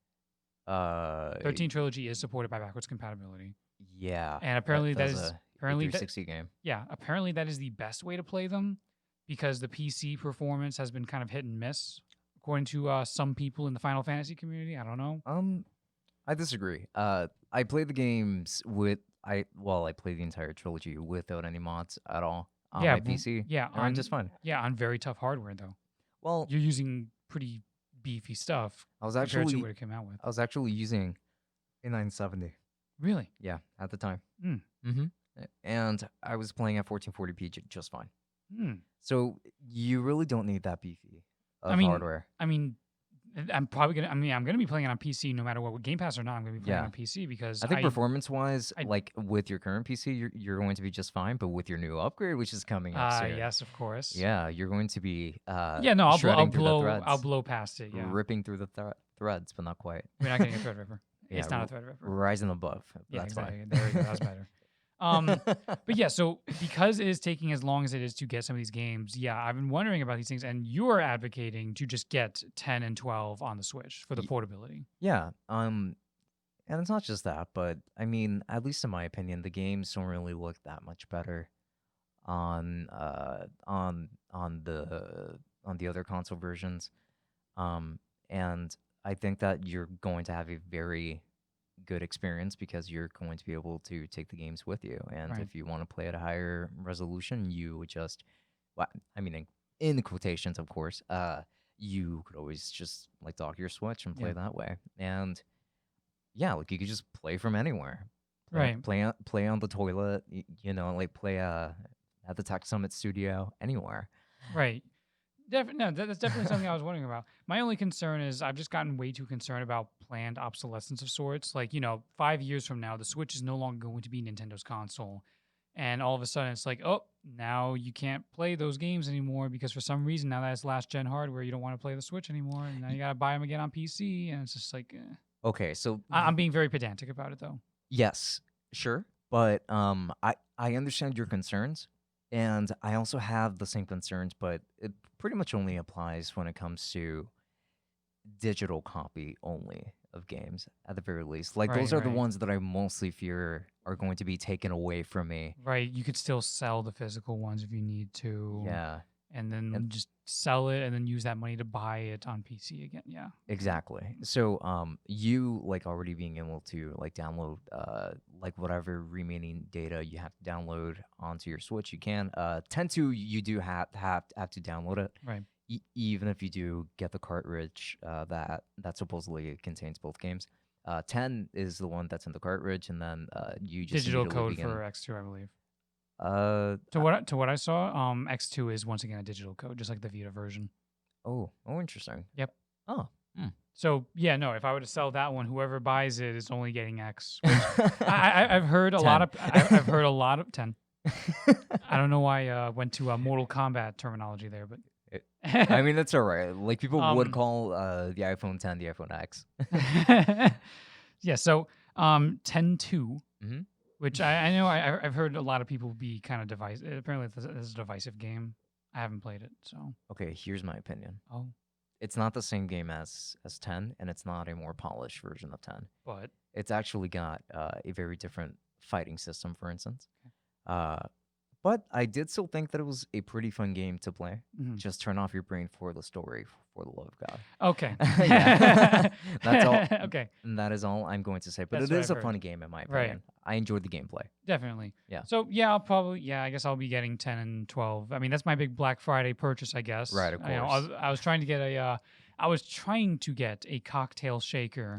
Uh, 13 trilogy is supported by backwards compatibility. yeah. And apparently that is a apparently that, 360 game. yeah, apparently that is the best way to play them because the PC performance has been kind of hit and miss according to some people in the Final Fantasy community. I don't know. I disagree. I played the games with I played the entire trilogy without any mods at all on my PC. Yeah, They ran just fine. Yeah, on very tough hardware though. Well, You're using pretty beefy stuff I was compared to actually what it came out with. I was actually using a 970. Really? Yeah, at the time. Mm. Mm-hmm. And I was playing at 1440p just fine. Hmm. So you really don't need that beefy of I mean, hardware. I mean, I'm probably gonna. I mean, I'm gonna be playing it on PC no matter what, with Game Pass or not. I'm gonna be playing it Yeah. on PC because I think performance-wise, I- like with your current PC, you're going to be just fine. But with your new upgrade, which is coming up soon, yes, of course. yeah, you're going to be Yeah, no, I'll shredding through the blow. threads, I'll blow past it. Yeah, ripping through the threads, but not quite. we're not getting a Threadripper. Yeah, It's not a Threadripper. rising above. Yeah, That's exactly. fine. There we go. That's better. But yeah, so because it is taking as long as it is to get some of these games, yeah, I've been wondering about these things, and you're advocating to just get 10 and 12 on the Switch for the portability. Yeah. And it's not just that, but I mean, at least in my opinion, the games don't really look that much better on the other console versions. And I think that you're going to have a very good experience because you're going to be able to take the games with you. And Right. if you want to play at a higher resolution, you would just, well, I mean, in quotations, of course, you could always just like dock your Switch and play Yeah. that way. And yeah, like you could just play from anywhere. Right. Play on the toilet, like play at the Tech Summit studio, anywhere. Right. No, that's definitely something I was wondering about. My only concern is I've just gotten way too concerned about planned obsolescence of sorts. Like, 5 years from now, the Switch is no longer going to be Nintendo's console. And all of a sudden, it's like, oh, now you can't play those games anymore because for some reason, now that it's last gen hardware, you don't want to play the Switch anymore. And now you got to buy them again on PC. And it's just like, Okay, so I'm being very pedantic about it, though. yes, sure, but I understand your concerns, and I also have the same concerns, but it pretty much only applies when it comes to digital copy only of games at the very least. Like those Right, are the right. ones that I mostly fear are going to be taken away from me. Right. You could still sell the physical ones if you need to. Yeah, And then And- just sell it and then use that money to buy it on PC again. Yeah. exactly. So you like already being able to like download like whatever remaining data you have to download onto your Switch, you can. 10.2 you do have to download it. Right. Even if you do get the cartridge that supposedly contains both games. 10 is the one that's in the cartridge, and then you just Digital immediately code begin. for X2, I believe. To What I saw, X2 is once again a digital code, just like the Vita version. oh, interesting. Yep. Oh, So yeah, no. If I were to sell that one, whoever buys it is only getting X. Which I've heard a 10. lot of. I've heard a lot of 10. I don't know why I went to Mortal Kombat terminology there, but I mean that's all right. Like people would Um, call the iPhone 10 the iPhone X. yeah. So 10.2, Mhm. which I know I've heard a lot of people be kind of divisive. Apparently, this is a divisive game. I haven't played it, so Okay, here's my opinion. oh, It's not the same game as 10, and it's not a more polished version of 10. but It's actually got a very different fighting system, for instance. But I did still think that it was a pretty fun game to play. mhm. Just turn off your brain for the story, for the love of God. Okay. Yeah. That's all. Okay, And that is all I'm going to say. But That's it what is I've a heard. fun game, in my Right. opinion. I enjoyed the gameplay. definitely. Yeah. So yeah, I guess I'll be getting 10 and 12. I mean, that's my big Black Friday purchase, I guess. Right, of I course. I was trying to get a cocktail shaker.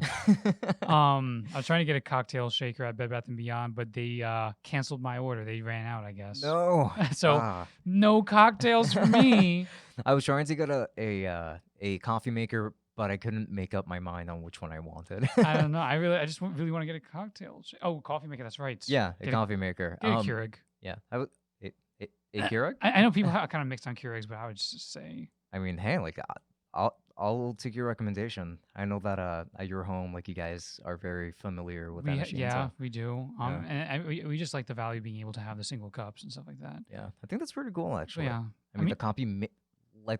I was trying to get a cocktail shaker at Bed Bath & Beyond, but they canceled my order. They ran out, I guess. No. So Ah. no cocktails for me. I was trying to get a coffee maker but I couldn't make up my mind on which one I wanted. I don't know. I just really want to get a cocktail. Oh, coffee maker. That's right. Yeah, a Get coffee maker. Get a Keurig. Yeah, a Keurig. I know people are kind of mixed on Keurigs, but I would just say. I mean, hey, like I'll take your recommendation. I know that at your home, like you guys are very familiar with that machine. Yeah, so, we do. Yeah. And we just like the value of being able to have the single cups and stuff like that. yeah, I think that's pretty cool But actually. yeah. I mean, the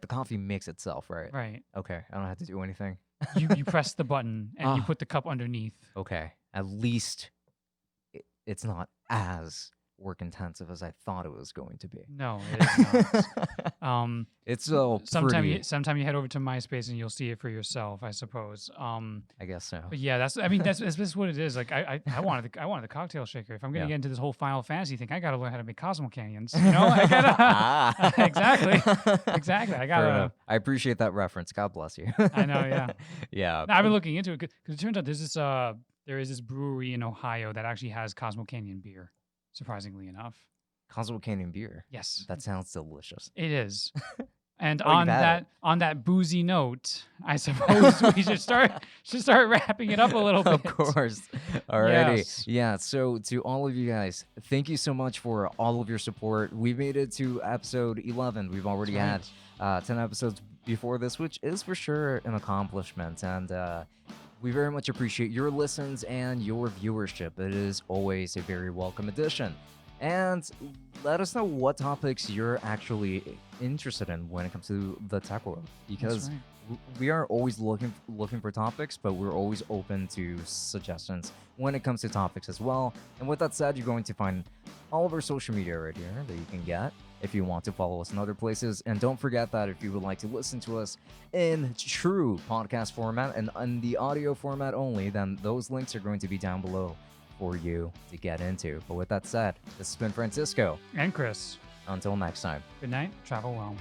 coffee mix itself, right? Right. Okay, I don't have to do anything. You press the button and you Ah. put the cup underneath. Okay, at least it's not as work intensive as I thought it was going to be. No, it is not. It's so pretty. Sometime you head over to MySpace and you'll see it for yourself, I suppose. I guess so. But yeah, that's what it is. Like I wanted the cocktail shaker. If I'm gonna Yeah. get into this whole Final Fantasy thing, I gotta learn how to make Cosmo Canyons. You know, I gotta exactly. I Fair gotta. enough. I appreciate that reference. God bless you. I know, yeah. Yeah. No, I've been looking into it because it turns out there is this brewery in Ohio that actually has Cosmo Canyon beer. Surprisingly enough, Cosmo Canyon beer. yes, That sounds delicious. it is. And Oh, you've had on that boozy note, I suppose we should start wrapping it up a little bit. Of course. Alrighty. Yes. Yeah. So to all of you guys, thank you so much for all of your support. We've made it to episode 11. We've already That's had 10 episodes before this, which is for sure an accomplishment. And we very much appreciate your listens and your viewership. It is always a very welcome addition. And let us know what topics you're actually interested in when it comes to the tech world, because right. we are always looking for topics, but we're always open to suggestions when it comes to topics as well. And with that said, you're going to find all of our social media right here that you can get if you want to follow us in other places. And don't forget that if you would like to listen to us in true podcast format and in the audio format only, then those links are going to be down below for you to get into. But with that said, this has been Francisco. And Chris, Until next time. good night. Travel well.